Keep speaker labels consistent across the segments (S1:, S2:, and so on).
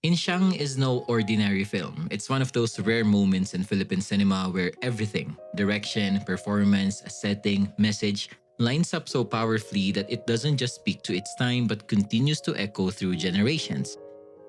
S1: Insiang is no ordinary film. It's one of those rare moments in Philippine cinema where everything, direction, performance, setting, message, lines up so powerfully that it doesn't just speak to its time but continues to echo through generations.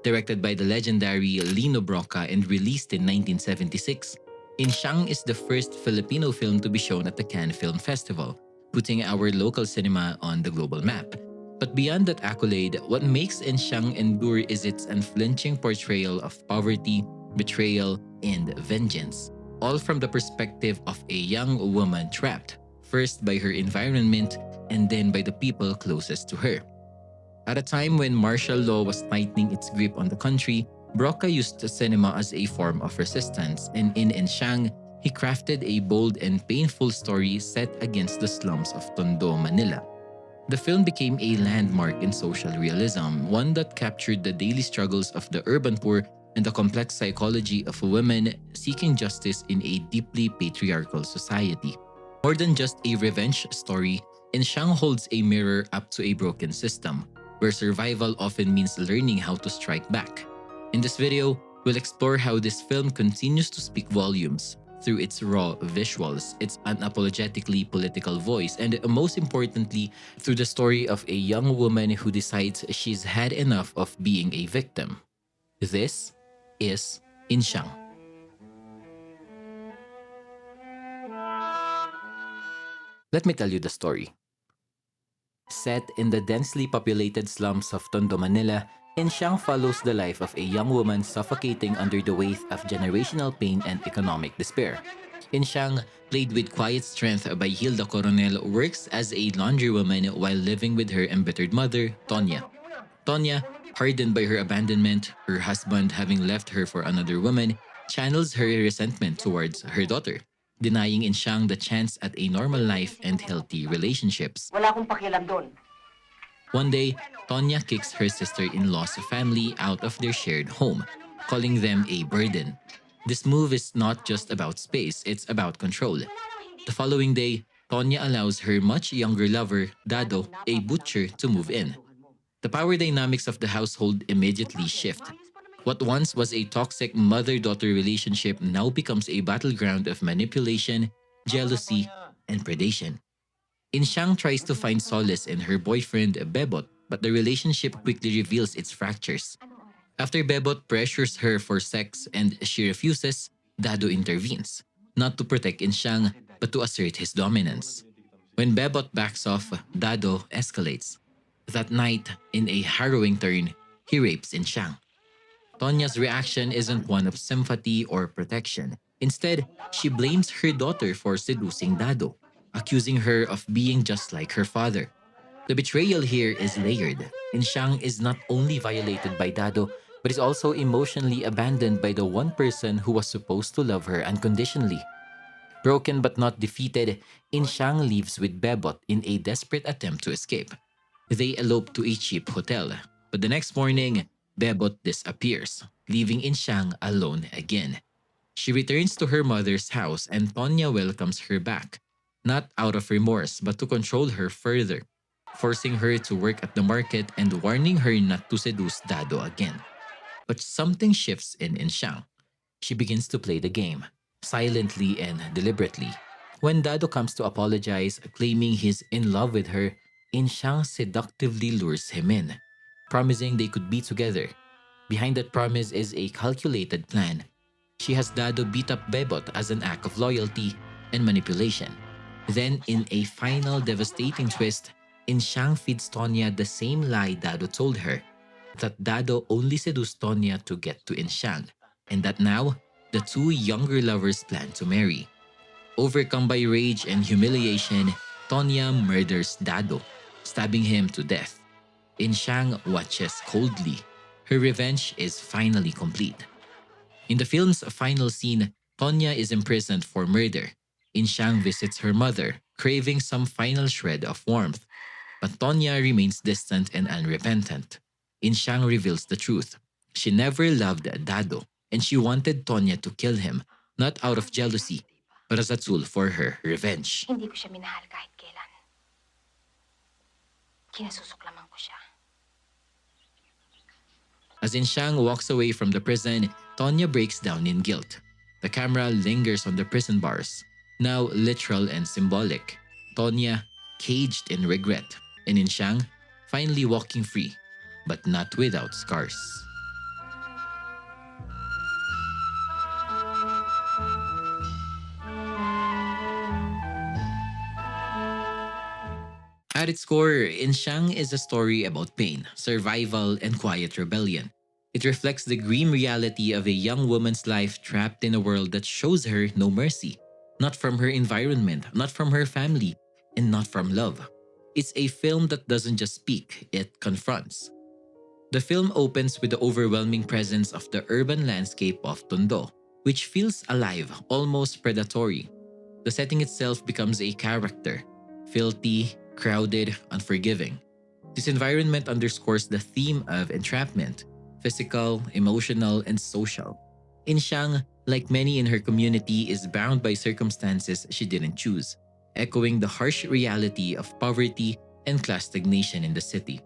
S1: Directed by the legendary Lino Brocka and released in 1976, Insiang is the first Filipino film to be shown at the Cannes Film Festival, putting our local cinema on the global map. But beyond that accolade, what makes Insiang endure is its unflinching portrayal of poverty, betrayal, and vengeance, all from the perspective of a young woman trapped, first by her environment and then by the people closest to her. At a time when martial law was tightening its grip on the country, Brocka used cinema as a form of resistance, and in Insiang, he crafted a bold and painful story set against the slums of Tondo, Manila. The film became a landmark in social realism, one that captured the daily struggles of the urban poor and the complex psychology of women seeking justice in a deeply patriarchal society. More than just a revenge story, Insiang holds a mirror up to a broken system, where survival often means learning how to strike back. In this video, we'll explore how this film continues to speak volumes through its raw visuals, its unapologetically political voice, and most importantly, through the story of a young woman who decides she's had enough of being a victim. This is Insiang. Let me tell you the story. Set in the densely populated slums of Tondo, Manila, Insiang follows the life of a young woman suffocating under the weight of generational pain and economic despair. Insiang, played with quiet strength by Hilda Coronel, works as a laundrywoman while living with her embittered mother, Tonya. Tonya, hardened by her abandonment, her husband having left her for another woman, channels her resentment towards her daughter, denying Insiang the chance at a normal life and healthy relationships.
S2: Wala akong pakialam doon.
S1: One day, Tonya kicks her sister-in-law's family out of their shared home, calling them a burden. This move is not just about space, it's about control. The following day, Tonya allows her much younger lover, Dado, a butcher, to move in. The power dynamics of the household immediately shift. What once was a toxic mother-daughter relationship now becomes a battleground of manipulation, jealousy, and predation. Insiang tries to find solace in her boyfriend Bebot, but the relationship quickly reveals its fractures. After Bebot pressures her for sex and she refuses, Dado intervenes, not to protect Insiang, but to assert his dominance. When Bebot backs off, Dado escalates. That night, in a harrowing turn, he rapes Insiang. Tonya's reaction isn't one of sympathy or protection. Instead, she blames her daughter for seducing Dado, accusing her of being just like her father. The betrayal here is layered. Insiang is not only violated by Dado, but is also emotionally abandoned by the one person who was supposed to love her unconditionally. Broken but not defeated, Insiang leaves with Bebot in a desperate attempt to escape. They elope to a cheap hotel, but the next morning, Bebot disappears, leaving Insiang alone again. She returns to her mother's house and Tonya welcomes her back, not out of remorse but to control her further, forcing her to work at the market and warning her not to seduce Dado again. But something shifts in Insiang. She begins to play the game, silently and deliberately. When Dado comes to apologize, claiming he's in love with her, Insiang seductively lures him in, promising they could be together. Behind that promise is a calculated plan. She has Dado beat up Bebot as an act of loyalty and manipulation. Then, in a final devastating twist, Insiang feeds Tonya the same lie Dado told her, that Dado only seduced Tonya to get to Insiang, and that now, the two younger lovers plan to marry. Overcome by rage and humiliation, Tonya murders Dado, stabbing him to death. Insiang watches coldly. Her revenge is finally complete. In the film's final scene, Tonya is imprisoned for murder. Insiang visits her mother, craving some final shred of warmth. But Tonya remains distant and unrepentant. Insiang reveals the truth. She never loved Dado, and she wanted Tonya to kill him, not out of jealousy, but as a tool for her revenge.
S2: Hindi ko siya minahal kahit kailan. Kinasusuklaman ko siya.
S1: As Insiang walks away from the prison, Tonya breaks down in guilt. The camera lingers on the prison bars, now literal and symbolic. Tonya, caged in regret, and Insiang, finally walking free, but not without scars. At its core, Insiang is a story about pain, survival, and quiet rebellion. It reflects the grim reality of a young woman's life trapped in a world that shows her no mercy. Not from her environment, not from her family, and not from love. It's a film that doesn't just speak, it confronts. The film opens with the overwhelming presence of the urban landscape of Tondo, which feels alive, almost predatory. The setting itself becomes a character, filthy, crowded, unforgiving. This environment underscores the theme of entrapment, physical, emotional, and social. Insiang, like many in her community, is bound by circumstances she didn't choose, echoing the harsh reality of poverty and class stagnation in the city.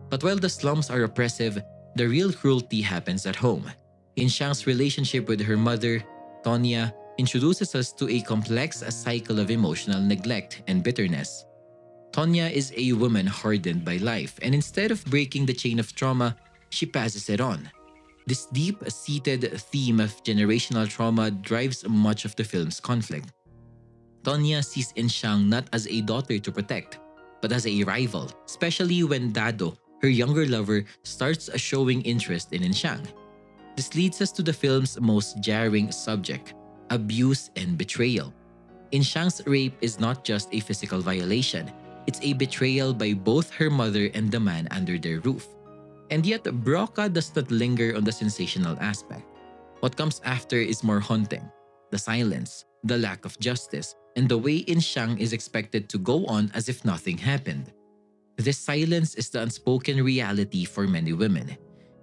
S1: But while the slums are oppressive, the real cruelty happens at home. Insiang's relationship with her mother, Tonya, introduces us to a complex cycle of emotional neglect and bitterness. Tonya is a woman hardened by life, and instead of breaking the chain of trauma, she passes it on. This deep-seated theme of generational trauma drives much of the film's conflict. Tonya sees Insiang not as a daughter to protect, but as a rival, especially when Dado, her younger lover, starts showing interest in Insiang. This leads us to the film's most jarring subject, abuse and betrayal. Insiang's rape is not just a physical violation, it's a betrayal by both her mother and the man under their roof. And yet, Brocka does not linger on the sensational aspect. What comes after is more haunting. The silence, the lack of justice, and the way Insiang is expected to go on as if nothing happened. This silence is the unspoken reality for many women.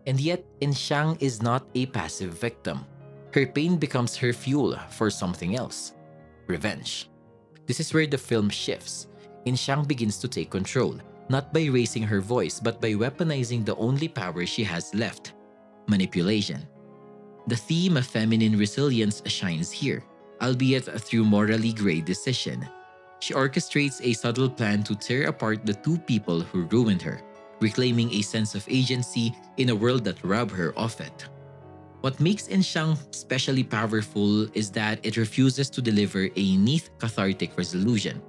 S1: And yet, Insiang is not a passive victim. Her pain becomes her fuel for something else. Revenge. This is where the film shifts. Insiang begins to take control, not by raising her voice but by weaponizing the only power she has left: manipulation. The theme of feminine resilience shines here, albeit through morally gray decision. She orchestrates a subtle plan to tear apart the two people who ruined her, reclaiming a sense of agency in a world that robbed her of it. What makes Insiang especially powerful is that it refuses to deliver a neat, cathartic resolution.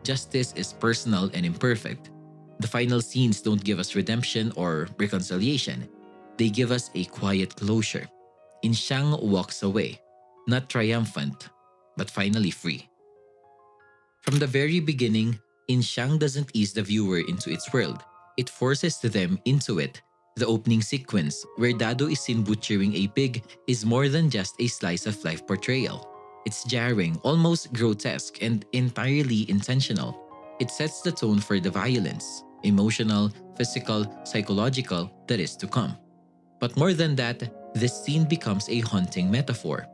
S1: Justice is personal and imperfect. The final scenes don't give us redemption or reconciliation. They give us a quiet closure. Insiang walks away, not triumphant, but finally free. From the very beginning, Insiang doesn't ease the viewer into its world. It forces them into it. The opening sequence, where Dado is seen butchering a pig, is more than just a slice of life portrayal. It's jarring, almost grotesque, and entirely intentional. It sets the tone for the violence, emotional, physical, psychological, that is to come. But more than that, this scene becomes a haunting metaphor.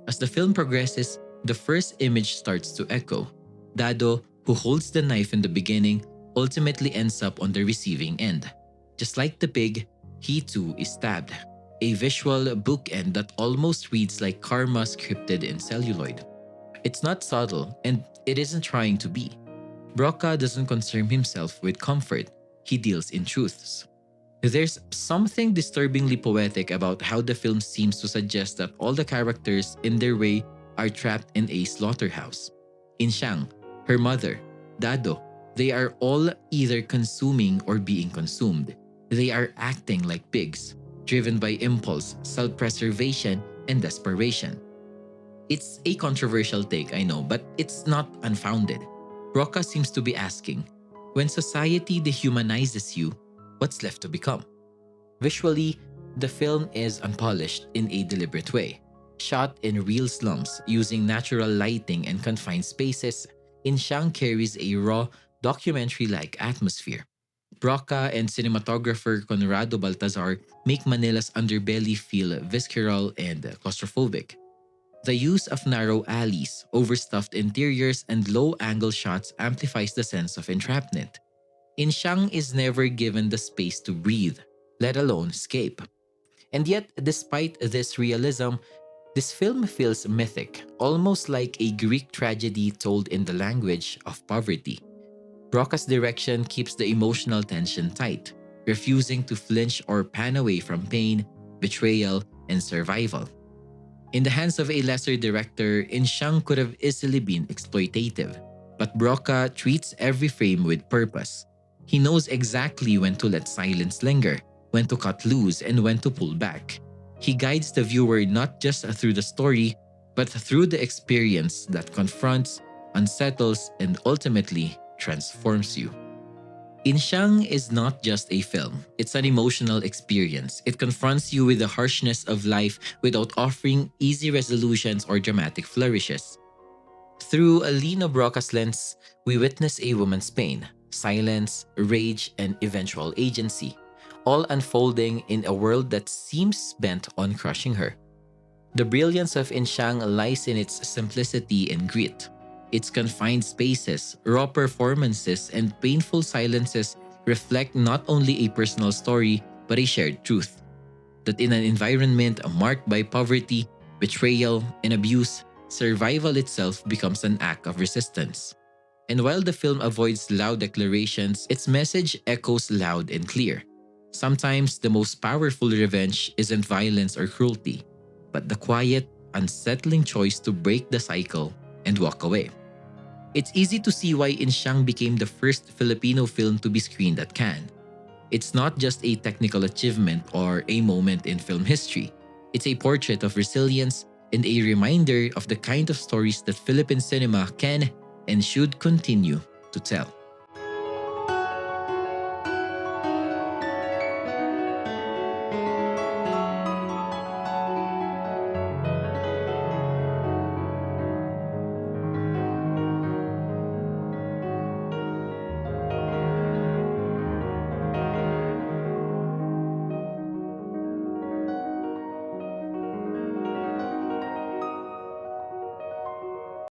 S1: As the film progresses, the first image starts to echo. Dado, who holds the knife in the beginning, ultimately ends up on the receiving end. Just like the pig, he too is stabbed. A visual bookend that almost reads like karma scripted in celluloid. It's not subtle, and it isn't trying to be. Brocka doesn't concern himself with comfort, he deals in truths. There's something disturbingly poetic about how the film seems to suggest that all the characters, in their way, are trapped in a slaughterhouse. Insiang, her mother, Dado, they are all either consuming or being consumed. They are acting like pigs, driven by impulse, self-preservation, and desperation. It's a controversial take, I know, but it's not unfounded. Brocka seems to be asking, when society dehumanizes you, what's left to become? Visually, the film is unpolished in a deliberate way. Shot in real slums using natural lighting and confined spaces, Insiang carries a raw, documentary-like atmosphere. Brocka and cinematographer Conrado Baltazar make Manila's underbelly feel visceral and claustrophobic. The use of narrow alleys, overstuffed interiors, and low-angle shots amplifies the sense of entrapment. Insiang is never given the space to breathe, let alone escape. And yet, despite this realism, this film feels mythic, almost like a Greek tragedy told in the language of poverty. Brocka's direction keeps the emotional tension tight, refusing to flinch or pan away from pain, betrayal, and survival. In the hands of a lesser director, Insiang could have easily been exploitative, but Brocka treats every frame with purpose. He knows exactly when to let silence linger, when to cut loose, and when to pull back. He guides the viewer not just through the story, but through the experience that confronts, unsettles, and ultimately transforms you. Insiang is not just a film, it's an emotional experience. It confronts you with the harshness of life without offering easy resolutions or dramatic flourishes. Through a Lino Brocka's lens, we witness a woman's pain, silence, rage, and eventual agency, all unfolding in a world that seems bent on crushing her. The brilliance of Insiang lies in its simplicity and grit. Its confined spaces, raw performances, and painful silences reflect not only a personal story but a shared truth that in an environment marked by poverty, betrayal, and abuse, survival itself becomes an act of resistance. And while the film avoids loud declarations, its message echoes loud and clear. Sometimes the most powerful revenge isn't violence or cruelty, but the quiet, unsettling choice to break the cycle and walk away. It's easy to see why Insiang became the first Filipino film to be screened at Cannes. It's not just a technical achievement or a moment in film history. It's a portrait of resilience and a reminder of the kind of stories that Philippine cinema can and should continue to tell.